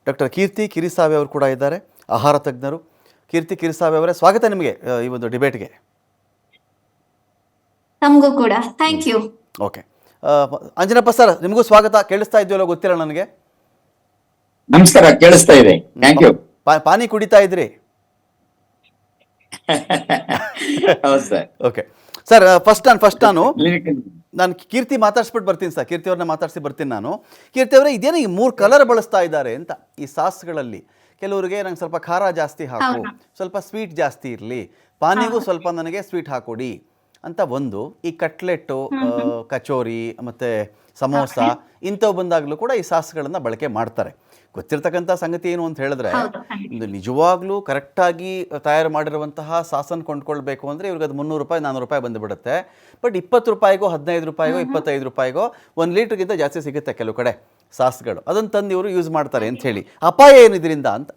Doctor ಕೀರ್ತಿ ಕಿರಿಸಾವೆ ಅವರು ಕೂಡ ಇದ್ದಾರೆ, ಆಹಾರ ತಜ್ಞರು. ಕೀರ್ತಿ ಕಿರಿಸಾವೆ ಅವರೇ, ಸ್ವಾಗತ ನಿಮಗೆ ಈ ಒಂದು ಡಿಬೇಟ್ಗೆ. ನಮಗೂ ಕೂಡ thank you. Okay, Anjanappa sir, ನಿಮಗೂ ಸ್ವಾಗತ. ಕೇಳಿಸ್ತಾ ಇದೆಯಲ್ಲ ಗೊತ್ತಿಲ್ಲ ನನಗೆ. ನಮಸ್ಕಾರ, ಕೇಳಿಸ್ತಾ ಇದೆ. Thank you. ಪಾನಿ ಕುಡಿತಾ ಇದ್ರಿ? ಹೌದು ಸರ್. ಓಕೆ ಸರ್, ಫಸ್ಟ್ ನಾನು ಕೀರ್ತಿ ಮಾತಾಡ್ಸ್ಬಿಟ್ಟು ಬರ್ತೀನಿ ಸರ್. ಕೀರ್ತಿ ಅವ್ರನ್ನ ಮಾತಾಡ್ಸಿ ಬರ್ತೀನಿ ನಾನು. ಕೀರ್ತಿ ಅವರೇ, ಇದೇನು ಈ 3 ಕಲರ್ ಬಳಸ್ತಾ ಇದ್ದಾರೆ ಅಂತ ಈ ಸಾಸ್ಗಳಲ್ಲಿ? ಕೆಲವರಿಗೆ ನಂಗೆ ಸ್ವಲ್ಪ ಖಾರ ಜಾಸ್ತಿ ಹಾಕು, ಸ್ವಲ್ಪ ಸ್ವೀಟ್ ಜಾಸ್ತಿ ಇರಲಿ, ಪಾನಿಗೂ ಸ್ವಲ್ಪ ನನಗೆ ಸ್ವೀಟ್ ಹಾಕೊಡಿ ಅಂತ ಒಂದು. ಈ ಕಟ್ಲೆಟ್ಟು, ಕಚೋರಿ ಮತ್ತು ಸಮೋಸ ಇಂಥವು ಬಂದಾಗಲೂ ಕೂಡ ಈ ಸಾಸ್ಗಳನ್ನು ಬಳಕೆ ಮಾಡ್ತಾರೆ. ಗೊತ್ತಿರ್ತಕ್ಕಂಥ ಸಂಗತಿ ಏನು ಅಂತ ಹೇಳಿದ್ರೆ, ಇದು ನಿಜವಾಗ್ಲೂ ಕರೆಕ್ಟಾಗಿ ತಯಾರು ಮಾಡಿರುವಂತಹ ಸಾಸನ್ನು ಕೊಂಡ್ಕೊಳ್ಬೇಕು ಅಂದರೆ ಇವ್ರಿಗೆ ಅದು 300 ರೂಪಾಯಿ 400 ರೂಪಾಯಿ ಬಂದುಬಿಡುತ್ತೆ. ಬಟ್ 20 ರೂಪಾಯಿಗೋ 15 ರೂಪಾಯಿಗೋ 25 ರೂಪಾಯಿಗೋ 1 ಲೀಟ್ರಿಗಿಂತ ಜಾಸ್ತಿ ಸಿಗುತ್ತೆ ಕೆಲವು ಕಡೆ ಸಾಸ್ಗಳು. ಅದನ್ನು ತಂದು ಇವರು ಯೂಸ್ ಮಾಡ್ತಾರೆ ಅಂತ ಹೇಳಿ. ಅಪಾಯ ಏನಿದ್ರಿಂದ ಅಂತ?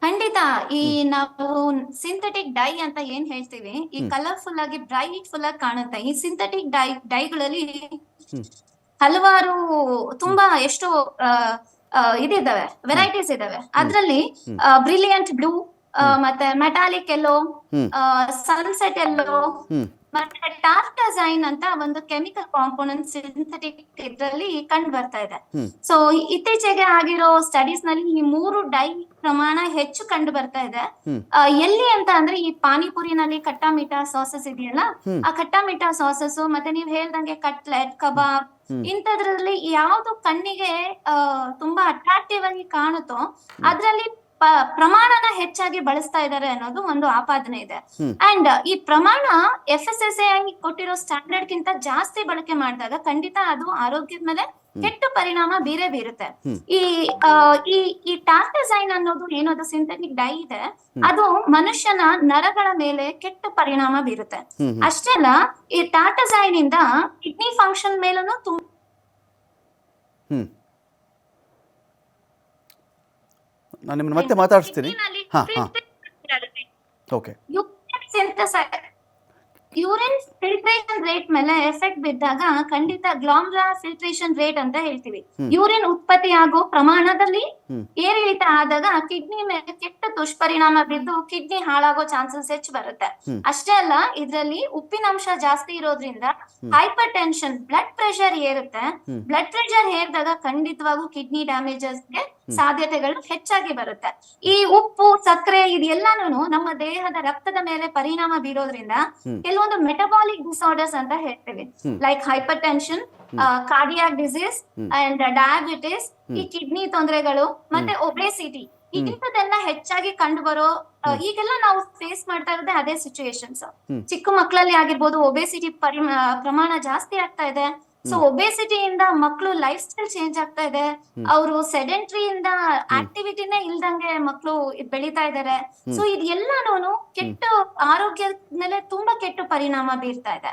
ಖಂಡಿತ. ಈ ನಾವು ಸಿಂಥೆಟಿಕ್ ಡೈ ಅಂತ ಏನ್ ಹೇಳ್ತೀವಿ, ಈ ಕಲರ್ಫುಲ್ ಆಗಿ ಬ್ರೈಟ್ ಫುಲ್ ಆಗಿ ಕಾಣುತ್ತೆ. ಈ ಸಿಂಥೆಟಿಕ್ ಡೈಗಳಲ್ಲಿ ಹಲವಾರು ತುಂಬಾ ಎಷ್ಟು ಇದಿದಾವೆ, ವೆರೈಟೀಸ್ ಇದಾವೆ. ಅದ್ರಲ್ಲಿ ಬ್ರಿಲಿಯಂಟ್ ಬ್ಲೂ, ಮತ್ತೆ ಮೆಟಾಲಿಕ್ ಎಲ್ಲೋ, ಸನ್ಸೆಟ್ ಎಲ್ಲೋ, ಮತ್ತೆ ಟಾರ್ಟಜೈನ್ ಅಂತ ಒಂದು ಕೆಮಿಕಲ್ ಕಾಂಪೋನೆಂಟ್ ಸಿಂಥೆಟಿಕ್ ಇದ್ರಲ್ಲಿ ಕಂಡು ಬರ್ತಾ ಇದೆ. ಸೊ ಇತ್ತೀಚೆಗೆ ಆಗಿರೋ ಸ್ಟಡೀಸ್ ನಲ್ಲಿ ಈ 3 ಡೈ ಪ್ರಮಾಣ ಹೆಚ್ಚು ಕಂಡು ಬರ್ತಾ ಇದೆ. ಎಲ್ಲಿ ಅಂತ ಅಂದ್ರೆ, ಈ ಪಾನಿಪುರಿನಲ್ಲಿ ಕಟ್ಟಾ ಮೀಠಾ ಸಾಸಸ್ ಇದೆಯಲ್ಲ, ಆ ಕಟ್ಟಾ ಮೀಠಾ ಸಾಸಸ್ ಮತ್ತೆ ನೀವ್ ಹೇಳ್ದಂಗೆ ಕಟ್ಲೆಟ್, ಕಬಾಬ್ ಇಂಥದ್ರಲ್ಲಿ ಯಾವ್ದು ಕಣ್ಣಿಗೆ ತುಂಬಾ ಅಟ್ರಾಕ್ಟಿವ್ ಆಗಿ ಕಾಣುತ್ತೋ ಅದ್ರಲ್ಲಿ ಪ್ರಮಾಣನ ಹೆಚ್ಚಾಗಿ ಬಳಸ್ತಾ ಇದ್ದಾರೆ ಅನ್ನೋದು ಒಂದು ಆಪಾದನೆ ಇದೆ. ಅಂಡ್ ಈ ಪ್ರಮಾಣ FSSAI ಕೊಟ್ಟಿರೋ ಸ್ಟ್ಯಾಂಡರ್ಡ್ ಗಿಂತ ಜಾಸ್ತಿ ಬಳಕೆ ಮಾಡಿದಾಗ ಖಂಡಿತ ಅದು ಆರೋಗ್ಯದ ಮೇಲೆ ಕೆಟ್ಟ ಪರಿಣಾಮ ಬೀರುತ್ತೆ. ಈ ಟಾರ್ಟಜೈನ್ ಅನ್ನೋದು ಏನದು ಸಿಂಥೆಟಿಕ್ ಡೈ ಇದೆ, ಅದು ಮನುಷ್ಯನ ನರಗಳ ಮೇಲೆ ಕೆಟ್ಟ ಪರಿಣಾಮ ಬೀರುತ್ತೆ. ಅಷ್ಟೇ ಅಲ್ಲ, ಈ ಟಾರ್ಟಜೈನ್ ಇಂದ ಕಿಡ್ನಿ ಫಂಕ್ಷನ್ ಮೇಲೂ ತುಂಬಾ ನಾನು ನಿಮ್ಮನ್ನ ಮತ್ತೆ ಮಾತಾಡಿಸ್ತೀನಿ. ಓಕೆ. ಯೂರಿನ್ ಫಿಲ್ಟ್ರೇಷನ್ ರೇಟ್ ಮೇಲೆ ಎಫೆಕ್ಟ್ ಬಿದ್ದಾಗ ಖಂಡಿತ ಗ್ಲಾಮ್ರುಲಾರ್ ಫಿಲ್ಟ್ರೇಷನ್ ರೇಟ್ ಅಂತ ಹೇಳ್ತೀವಿ. ಯೂರಿನ್ ಉತ್ಪತ್ತಿ ಆಗೋ ಪ್ರಮಾಣದಲ್ಲಿ ಏರಿಳಿತ ಆದಾಗ ಕಿಡ್ನಿ ಮೇಲೆ ಕೆಟ್ಟ ದುಷ್ಪರಿಣಾಮ ಬಿದ್ದು ಕಿಡ್ನಿ ಹಾಳಾಗೋ ಚಾನ್ಸಸ್ ಹೆಚ್ಚು ಬರುತ್ತೆ. ಅಷ್ಟೇ ಅಲ್ಲ, ಇದರಲ್ಲಿ ಉಪ್ಪಿನಂಶ ಜಾಸ್ತಿ ಇರೋದ್ರಿಂದ ಹೈಪರ್ ಟೆನ್ಷನ್, ಬ್ಲಡ್ ಪ್ರೆಷರ್ ಏರುತ್ತೆ. ಬ್ಲಡ್ ಪ್ರೆಷರ್ ಏರಿದಾಗ ಖಂಡಿತವಾಗೂ ಕಿಡ್ನಿ ಡ್ಯಾಮೇಜಸ್ಗೆ ಸಾಧ್ಯತೆಗಳು ಹೆಚ್ಚಾಗಿ ಬರುತ್ತೆ. ಈ ಉಪ್ಪು, ಸಕ್ಕರೆ ಇದೆಲ್ಲಾನು ನಮ್ಮ ದೇಹದ ರಕ್ತದ ಮೇಲೆ ಪರಿಣಾಮ ಬೀರೋದ್ರಿಂದ ಕೆಲವೊಂದು ಮೆಟಬಾಲಿಕ್ ಡಿಸಾರ್ಡರ್ಸ್ ಅಂತ ಹೇಳ್ತೀವಿ, like hypertension, cardiac disease and diabetes, ಈ ಕಿಡ್ನಿ ತೊಂದರೆಗಳು ಮತ್ತೆ ಒಬೆಸಿಟಿ, ಇಂಥದೆಲ್ಲ ಹೆಚ್ಚಾಗಿ ಕಂಡು ಬರೋ ಈಗೆಲ್ಲ ನಾವು ಫೇಸ್ ಮಾಡ್ತಾ ಇರೋದೇ ಅದೇ ಸಿಚುಯೇಷನ್ಸ್. ಚಿಕ್ಕ ಮಕ್ಕಳಲ್ಲಿ ಆಗಿರ್ಬೋದು ಒಬೆಸಿಟಿ ಪ್ರಮಾಣ ಜಾಸ್ತಿ ಆಗ್ತಾ ಇದೆ. ಸೊ ಒಬೆಸಿಟಿಯಿಂದ ಮಕ್ಕಳು ಲೈಫ್ ಸ್ಟೈಲ್ ಚೇಂಜ್ ಆಗ್ತಾ ಇದೆ. ಅವರು ಸೆಡೆಂಟ್ರಿಯಿಂದ ಆಕ್ಟಿವಿಟಿನೇ ಇಲ್ದಂಗೆ ಮಕ್ಕಳು ಬೆಳೀತಾ ಇದ್ದಾರೆ. ಸೊ ಇದೆಲ್ಲಾನು ಕೆಟ್ಟ ಆರೋಗ್ಯದ ಮೇಲೆ ತುಂಬಾ ಕೆಟ್ಟ ಪರಿಣಾಮ ಬೀರ್ತಾ ಇದೆ.